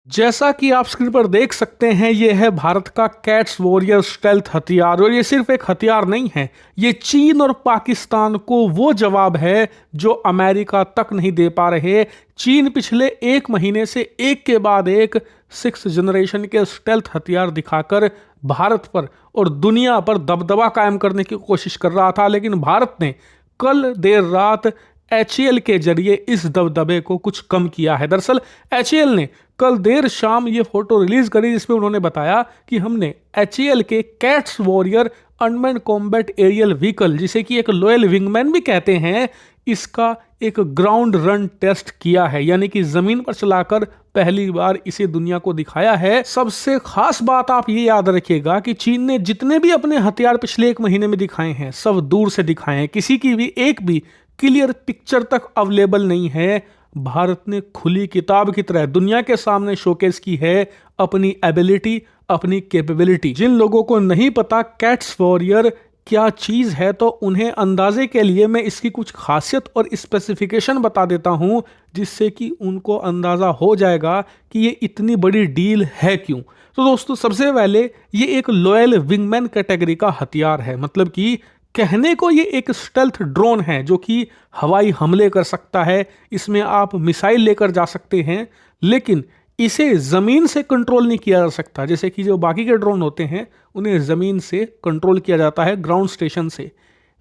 जैसा कि आप स्क्रीन पर देख सकते हैं, ये है भारत का कैट्स वॉरियर स्टेल्थ हथियार। और ये सिर्फ एक हथियार नहीं है, ये चीन और पाकिस्तान को वो जवाब है जो अमेरिका तक नहीं दे पा रहे। चीन पिछले एक महीने से एक के बाद एक 6th जनरेशन के स्टेल्थ हथियार दिखाकर भारत पर और दुनिया पर दबदबा कायम करने की कोशिश कर रहा था, लेकिन भारत ने कल देर रात HAL के जरिए इस दबदबे को कुछ कम किया है। दरअसल HAL ने कल देर शाम ये फोटो रिलीज करी, जिसमें उन्होंने बताया कि हमने HAL के Cats Warrior unmanned combat aerial vehicle, जिसे कि एक लोयल विंगमैन भी कहते हैं, इसका एक ग्राउंड रन टेस्ट किया है, यानी कि जमीन पर चलाकर पहली बार इसे दुनिया को दिखाया है। सबसे खास बात आप ये याद रखिएगा कि चीन ने जितने भी अपने हथियार पिछले एक महीने में दिखाए हैं, सब दूर से दिखाए हैं, किसी की भी एक भी क्लियर पिक्चर तक अवेलेबल नहीं है। भारत ने खुली किताब की तरह दुनिया के सामने शोकेस की है अपनी एबिलिटी, अपनी कैपेबिलिटी। जिन लोगों को नहीं पता कैट्स वॉरियर क्या चीज है, तो उन्हें अंदाजे के लिए मैं इसकी कुछ खासियत और स्पेसिफिकेशन बता देता हूं, जिससे कि उनको अंदाजा हो जाएगा कि ये इतनी बड़ी डील है क्यों। तो दोस्तों, सबसे पहले ये एक लॉयल विंगमैन कैटेगरी का हथियार है। मतलब कि कहने को ये एक स्टेल्थ ड्रोन है जो कि हवाई हमले कर सकता है, इसमें आप मिसाइल लेकर जा सकते हैं, लेकिन इसे ज़मीन से कंट्रोल नहीं किया जा सकता। जैसे कि जो बाकी के ड्रोन होते हैं उन्हें ज़मीन से कंट्रोल किया जाता है, ग्राउंड स्टेशन से।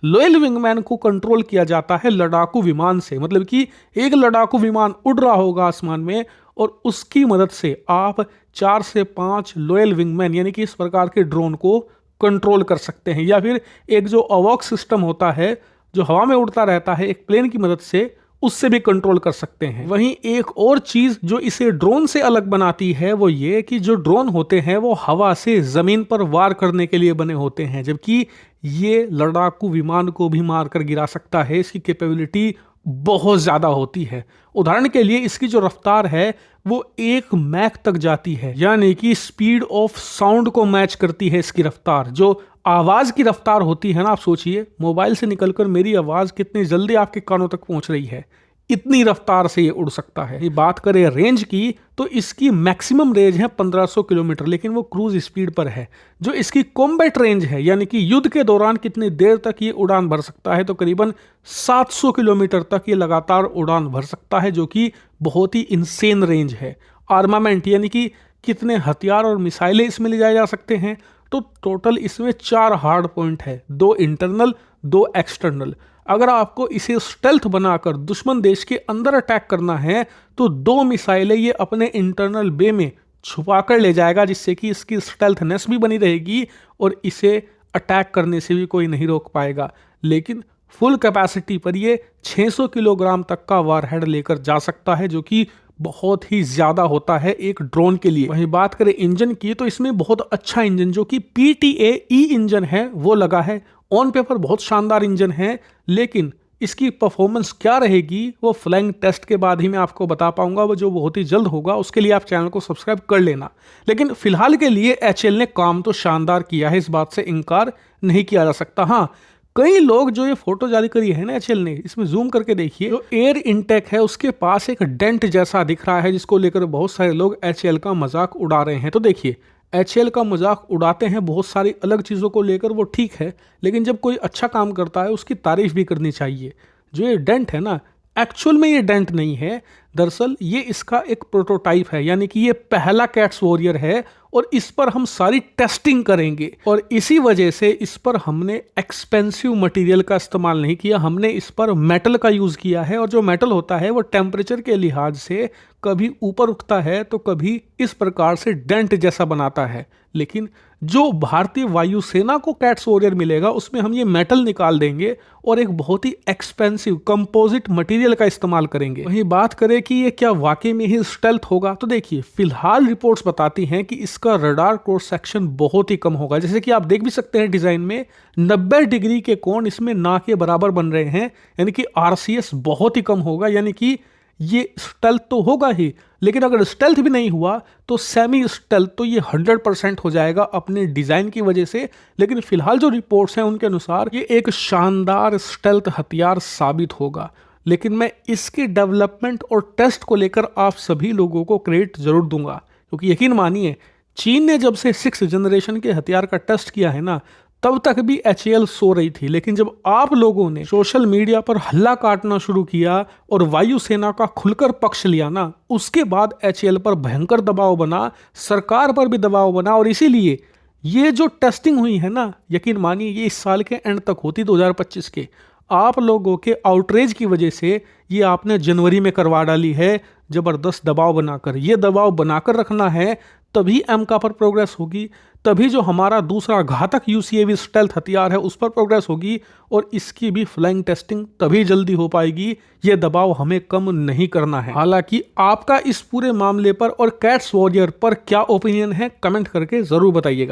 लॉयल विंगमैन को कंट्रोल किया जाता है लड़ाकू विमान से। मतलब कि एक लड़ाकू विमान उड़ रहा होगा आसमान में और उसकी मदद से आप 4 से 5 लॉयल विंगमैन यानी कि इस प्रकार के ड्रोन को कंट्रोल कर सकते हैं। या फिर एक जो अवॉक सिस्टम होता है जो हवा में उड़ता रहता है एक प्लेन की मदद से, उससे भी कंट्रोल कर सकते हैं। वहीं एक और चीज जो इसे ड्रोन से अलग बनाती है वो ये कि जो ड्रोन होते हैं वो हवा से जमीन पर वार करने के लिए बने होते हैं, जबकि ये लड़ाकू विमान को भी मारकर गिरा सकता है। इसकी कैपेबिलिटी बहुत ज्यादा होती है। उदाहरण के लिए इसकी जो रफ्तार है वो 1 मैक तक जाती है, यानी कि स्पीड ऑफ साउंड को मैच करती है इसकी रफ्तार। जो आवाज की रफ्तार होती है ना, आप सोचिए मोबाइल से निकलकर मेरी आवाज कितनी जल्दी आपके कानों तक पहुंच रही है, इतनी रफ्तार से ये उड़ सकता है। ये बात करें रेंज की तो इसकी मैक्सिमम रेंज है 1500 किलोमीटर, लेकिन वो क्रूज स्पीड पर है। जो इसकी कॉम्बैट रेंज है, यानी कि युद्ध के दौरान कितनी देर तक ये उड़ान भर सकता है, तो करीबन 700 किलोमीटर तक ये लगातार उड़ान भर सकता है, जो कि बहुत ही इंसेन रेंज है। आर्मामेंट यानी कि कितने हथियार और मिसाइलें इसमें ले जाए जा सकते हैं, तो टोटल इसमें 4 हार्ड पॉइंट है, 2 इंटरनल 2 एक्सटर्नल। अगर आपको इसे स्टेल्थ बनाकर दुश्मन देश के अंदर अटैक करना है तो 2 मिसाइलें ये अपने इंटरनल बे में छुपा कर ले जाएगा, जिससे कि इसकी स्टेल्थनेस भी बनी रहेगी और इसे अटैक करने से भी कोई नहीं रोक पाएगा। लेकिन फुल कैपेसिटी पर ये 600 किलोग्राम तक का वारहेड लेकर जा सकता है, जो कि बहुत ही ज्यादा होता है एक ड्रोन के लिए। वहीं बात करें इंजन की तो इसमें बहुत अच्छा इंजन जो कि PTA-E इंजन है वो लगा है। ऑन पेपर बहुत शानदार इंजन है, लेकिन इसकी परफॉर्मेंस क्या रहेगी वो फ्लाइंग टेस्ट के बाद ही मैं आपको बता पाऊंगा, वो जो बहुत ही जल्द होगा। उसके लिए आप चैनल को सब्सक्राइब कर लेना। लेकिन फिलहाल के लिए HAL ने काम तो शानदार किया है, इस बात से इनकार नहीं किया जा सकता। हाँ, कई लोग जो ये फोटो जारी करी है ना HAL ने, इसमें जूम करके देखिए, जो एयर इनटेक है उसके पास एक डेंट जैसा दिख रहा है, जिसको लेकर बहुत सारे लोग HAL का मजाक उड़ा रहे हैं। तो देखिए, HAL का मजाक उड़ाते हैं बहुत सारी अलग चीज़ों को लेकर, वो ठीक है, लेकिन जब कोई अच्छा काम करता है उसकी तारीफ भी करनी चाहिए। जो ये डेंट है ना, एक्चुअल में ये डेंट नहीं है, दरअसल ये इसका एक प्रोटोटाइप है, यानी कि ये पहला कैट्स वॉरियर है और इस पर हम सारी टेस्टिंग करेंगे। और इसी वजह से इस पर हमने एक्सपेंसिव मटेरियल का इस्तेमाल नहीं किया, हमने इस पर मेटल का यूज़ किया है। और जो मेटल होता है वो टेम्परेचर के लिहाज से कभी ऊपर उठता है तो कभी इस प्रकार से डेंट जैसा बनाता है। लेकिन जो भारतीय वायुसेना को कैट्स वॉरियर मिलेगा उसमें हम ये मेटल निकाल देंगे और एक बहुत ही एक्सपेंसिव कंपोजिट मटेरियल का इस्तेमाल करेंगे। वहीं बात करें कि ये क्या वाकई में ही स्टेल्थ होगा, तो देखिए फिलहाल रिपोर्ट्स बताती हैं कि इसका रडार क्रॉस सेक्शन बहुत ही कम होगा। जैसे कि आप देख भी सकते हैं डिजाइन में 90 डिग्री के कोण इसमें ना के बराबर बन रहे हैं, यानी कि RCS बहुत ही कम होगा। यानी कि ये स्टेल्थ तो होगा ही, लेकिन अगर स्टेल्थ भी नहीं हुआ तो सेमी स्टेल्थ तो ये 100% हो जाएगा अपने डिजाइन की वजह से। लेकिन फिलहाल जो रिपोर्ट्स हैं उनके अनुसार ये एक शानदार स्टेल्थ हथियार साबित होगा। लेकिन मैं इसके डेवलपमेंट और टेस्ट को लेकर आप सभी लोगों को क्रेडिट जरूर दूंगा, क्योंकि यकीन मानिए, चीन ने जब से 6th जनरेशन के हथियार का टेस्ट किया है ना, तब तक भी HAL सो रही थी। लेकिन जब आप लोगों ने सोशल मीडिया पर हल्ला काटना शुरू किया और वायुसेना का खुलकर पक्ष लिया ना, उसके बाद HAL पर भयंकर दबाव बना, सरकार पर भी दबाव बना। और इसीलिए ये जो टेस्टिंग हुई है ना, यकीन मानिए ये इस साल के एंड तक होती, 2025 के। आप लोगों के आउटरीच की वजह से ये आपने जनवरी में करवा डाली है, जबरदस्त दबाव बनाकर। ये दबाव बनाकर रखना है, तभी एमका पर प्रोग्रेस होगी, तभी जो हमारा दूसरा घातक UCAV स्टेल्थ हथियार है उस पर प्रोग्रेस होगी, और इसकी भी फ्लाइंग टेस्टिंग तभी जल्दी हो पाएगी। ये दबाव हमें कम नहीं करना है। हालांकि आपका इस पूरे मामले पर और कैट्स वॉरियर पर क्या ओपिनियन है, कमेंट करके जरूर बताइएगा।